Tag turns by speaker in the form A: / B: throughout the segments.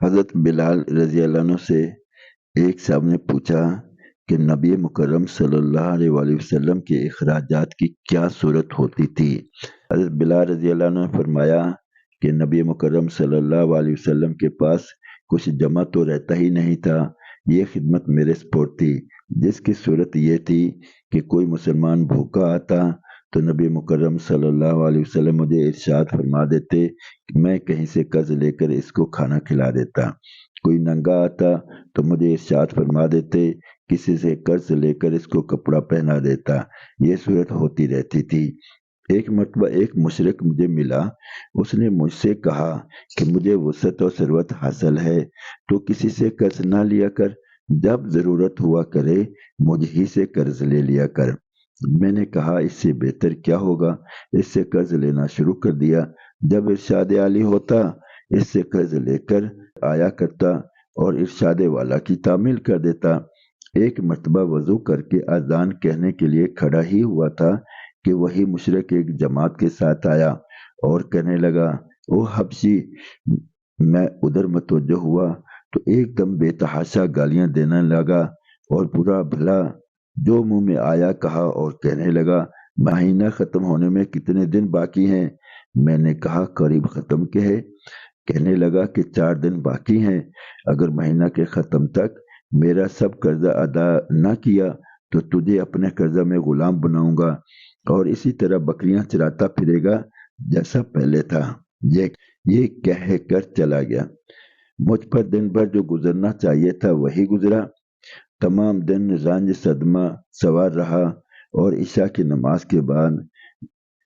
A: حضرت بلال رضی اللہ عنہ سے ایک صاحب نے پوچھا کہ نبی مکرم صلی اللہ علیہ وآلہ وسلم کے اخراجات کی کیا صورت ہوتی تھی؟ حضرت بلال رضی اللہ عنہ نے فرمایا کہ نبی مکرم صلی اللہ علیہ وسلم کے پاس کچھ جمع تو رہتا ہی نہیں تھا، یہ خدمت میرے سپرد تھی، جس کی صورت یہ تھی کہ کوئی مسلمان بھوکا آتا تو نبی مکرم صلی اللہ علیہ وسلم مجھے ارشاد فرما دیتے کہ میں کہیں سے قرض لے کر اس کو کھانا کھلا دیتا۔ کوئی ننگا آتا تو مجھے ارشاد فرما دیتے کسی سے قرض لے کر اس کو کپڑا پہنا دیتا۔ یہ صورت ہوتی رہتی تھی۔ ایک مرتبہ ایک مشرک مجھے ملا، اس نے مجھ سے کہا کہ مجھے وسعت اور ثروت حاصل ہے تو کسی سے قرض نہ لیا کر، جب ضرورت ہوا کرے مجھ ہی سے قرض لے لیا کر۔ میں نے کہا اس سے بہتر کیا ہوگا، اس سے قرض لینا شروع کر دیا۔ جب ارشاد عالی ہوتا اس سے قرض لے کر آیا کرتا اور ارشاد والا کی تعمیل کر دیتا۔ ایک مرتبہ وضو کر کے اذان کہنے کے لیے کھڑا ہی ہوا تھا کہ وہی مشرک ایک جماعت کے ساتھ آیا اور کہنے لگا او حبشی۔ میں ادھر متوجہ ہوا تو ایک دم بے تحاشا گالیاں دینے لگا اور برا بھلا جو منہ میں آیا کہا اور کہنے لگا مہینہ ختم ہونے میں کتنے دن باقی ہیں؟ میں نے کہا قریب ختم کے ہے۔ کہنے لگا کہ 4 دن باقی ہیں، اگر مہینہ کے ختم تک میرا سب قرضہ ادا نہ کیا تو تجھے اپنے قرضہ میں غلام بناؤں گا اور اسی طرح بکریاں چراتا پھرے گا جیسا پہلے تھا۔ یہ کہہ کر چلا گیا۔ مجھ پر دن بھر جو گزرنا چاہیے تھا وہی گزرا۔ تمام دن رنج صدمہ سوار رہا اور عشاء کی نماز کے بعد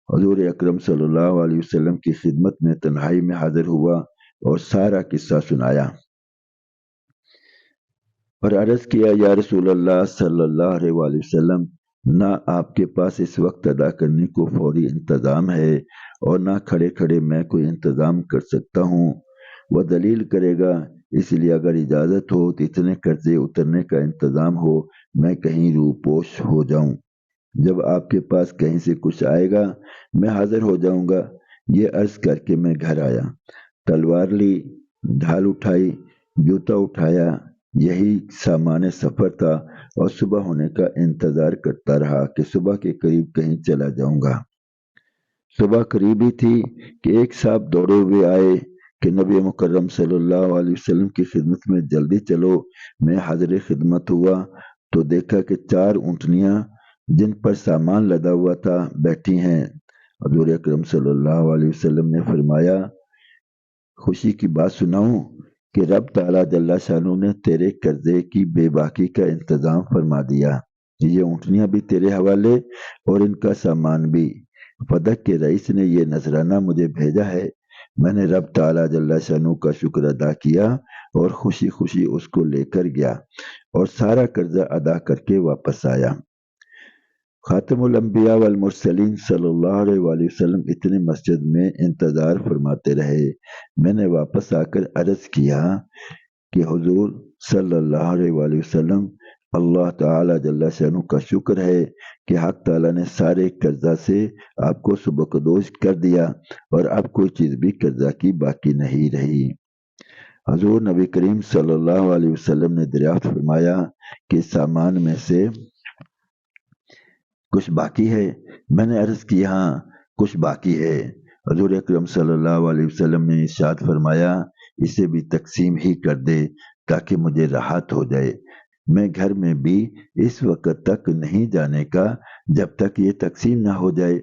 A: حضور اکرم صلی اللہ علیہ وسلم کی خدمت میں تنہائی میں حاضر ہوا اور سارا قصہ سنایا اور عرض کیا یا رسول اللہ صلی اللہ علیہ وآلہ وسلم، نہ آپ کے پاس اس وقت ادا کرنے کو فوری انتظام ہے اور نہ کھڑے کھڑے میں کوئی انتظام کر سکتا ہوں۔ وہ دلیل کرے گا، اس لیے اگر اجازت ہو تو اتنے قرضے اترنے کا انتظام ہو، میں کہیں روپوش ہو جاؤں۔ جب آپ کے پاس کہیں سے کچھ آئے گا میں حاضر ہو جاؤں گا۔ یہ عرض کر کے میں گھر آیا، تلوار لی، ڈھال اٹھائی، جوتا اٹھایا، یہی سامان سفر تھا اور صبح ہونے کا انتظار کرتا رہا کہ صبح کے قریب کہیں چلا جاؤں گا۔ صبح قریب ہی تھی کہ ایک صاحب دوڑے ہوئے آئے کہ نبی مکرم صلی اللہ علیہ وسلم کی خدمت میں جلدی چلو۔ میں حاضر خدمت ہوا تو دیکھا کہ 4 اونٹنیاں جن پر سامان لدا ہوا تھا بیٹھی ہیں۔ حضور اکرم صلی اللہ علیہ وسلم نے فرمایا خوشی کی بات سناؤں کہ رب تعالیٰ جل شانہ نے تیرے قرضے کی بے باکی کا انتظام فرما دیا، یہ اونٹنیاں بھی تیرے حوالے اور ان کا سامان بھی۔ فدق کے رئیس نے یہ نذرانہ مجھے بھیجا ہے، میں نے رب تعالیٰ جل شانہ کا شکر ادا کیا اور خوشی خوشی اس کو لے کر گیا اور سارا قرضہ ادا کر کے واپس آیا۔ خاتم الانبیاء والمرسلین صلی اللہ علیہ وآلہ وسلم اتنے مسجد میں انتظار فرماتے رہے۔ میں نے واپس آ کر عرض کیا کہ حضور صلی اللہ علیہ وآلہ وسلم، اللہ تعالی جل شانہ کا شکر ہے کہ حق تعالی نے سارے قرضہ سے آپ کو سبکدوش کر دیا اور اب کوئی چیز بھی قرضہ کی باقی نہیں رہی۔ حضور نبی کریم صلی اللہ علیہ وسلم نے دریافت فرمایا کہ سامان میں سے کچھ باقی ہے؟ میں نے عرض کی ہاں کچھ باقی ہے۔ حضور اکرم صلی اللہ علیہ وسلم نے ارشاد فرمایا اسے بھی تقسیم ہی کر دے تاکہ مجھے راحت ہو جائے۔ میں گھر میں بھی اس وقت تک نہیں جانے کا جب تک یہ تقسیم نہ ہو جائے۔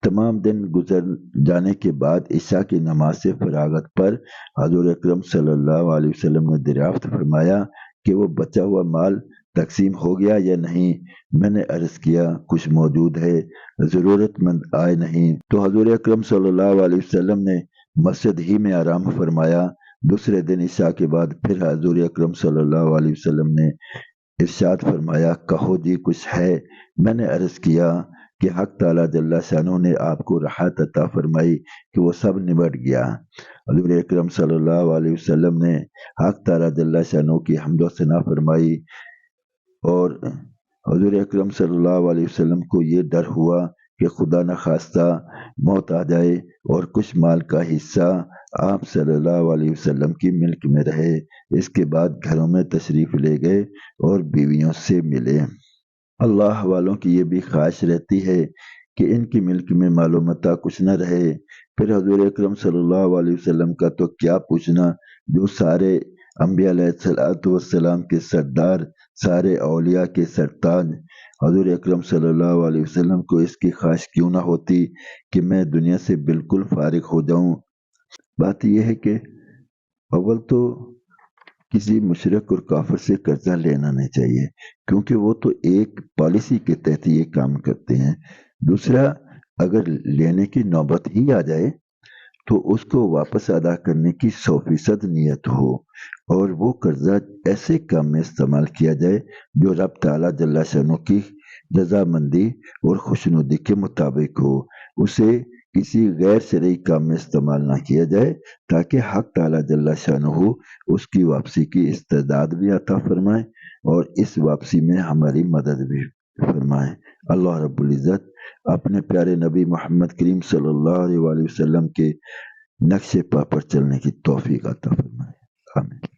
A: تمام دن گزر جانے کے بعد عشاء کی نماز سے فراغت پر حضور اکرم صلی اللہ علیہ وسلم نے دریافت فرمایا کہ وہ بچا ہوا مال تقسیم ہو گیا یا نہیں؟ میں نے عرض کیا کچھ موجود ہے، ضرورت مند آئے نہیں۔ تو حضور اکرم صلی اللہ علیہ وسلم نے مسجد ہی میں آرام فرمایا۔ دوسرے دن عشاء کے بعد پھر حضور اکرم صلی اللہ علیہ وسلم نے ارشاد فرمایا کہو جی کچھ ہے؟ میں نے عرض کیا کہ حق تعالی جل شانہ نے آپ کو راحت عطا فرمائی کہ وہ سب نبٹ گیا۔ حضور اکرم صلی اللہ علیہ وسلم نے حق تعالی جل شانہ کی حمد و ثنا فرمائی اور حضور اکرم صلی اللہ علیہ وسلم کو یہ ڈر ہوا کہ خدا نخواستہ موت آ جائے اور کچھ مال کا حصہ آپ صلی اللہ علیہ وسلم کی ملک میں رہے۔ اس کے بعد گھروں میں تشریف لے گئے اور بیویوں سے ملے۔ اللہ والوں کی یہ بھی خواہش رہتی ہے کہ ان کی ملک میں مال و متاع کچھ نہ رہے۔ پھر حضور اکرم صلی اللہ علیہ وسلم کا تو کیا پوچھنا، جو سارے انبیاء علیہ السلام کے سردار، سارے اولیاء کے سرتاج، حضور اکرم صلی اللہ علیہ وسلم کو اس کی خواہش کیوں نہ ہوتی کہ میں دنیا سے بالکل فارغ ہو جاؤں۔ بات یہ ہے کہ اول تو کسی مشرک اور کافر سے قرضہ لینا نہیں چاہیے، کیونکہ وہ تو ایک پالیسی کے تحت یہ کام کرتے ہیں۔ دوسرا، اگر لینے کی نوبت ہی آ جائے تو اس کو واپس ادا کرنے کی 100% نیت ہو، اور وہ قرضہ ایسے کام میں استعمال کیا جائے جو رب تعالیٰ جل شانہ کی رضامندی اور خوشنودی کے مطابق ہو۔ اسے کسی غیر شرعی کام میں استعمال نہ کیا جائے، تاکہ حق تعالیٰ جل شانہ اس کی واپسی کی استعداد بھی عطا فرمائے اور اس واپسی میں ہماری مدد بھی فرمائے۔ اللہ رب العزت اپنے پیارے نبی محمد کریم صلی اللہ علیہ وسلم کے نقش پا پر چلنے کی توفیق عطا فرمائے۔ آمین۔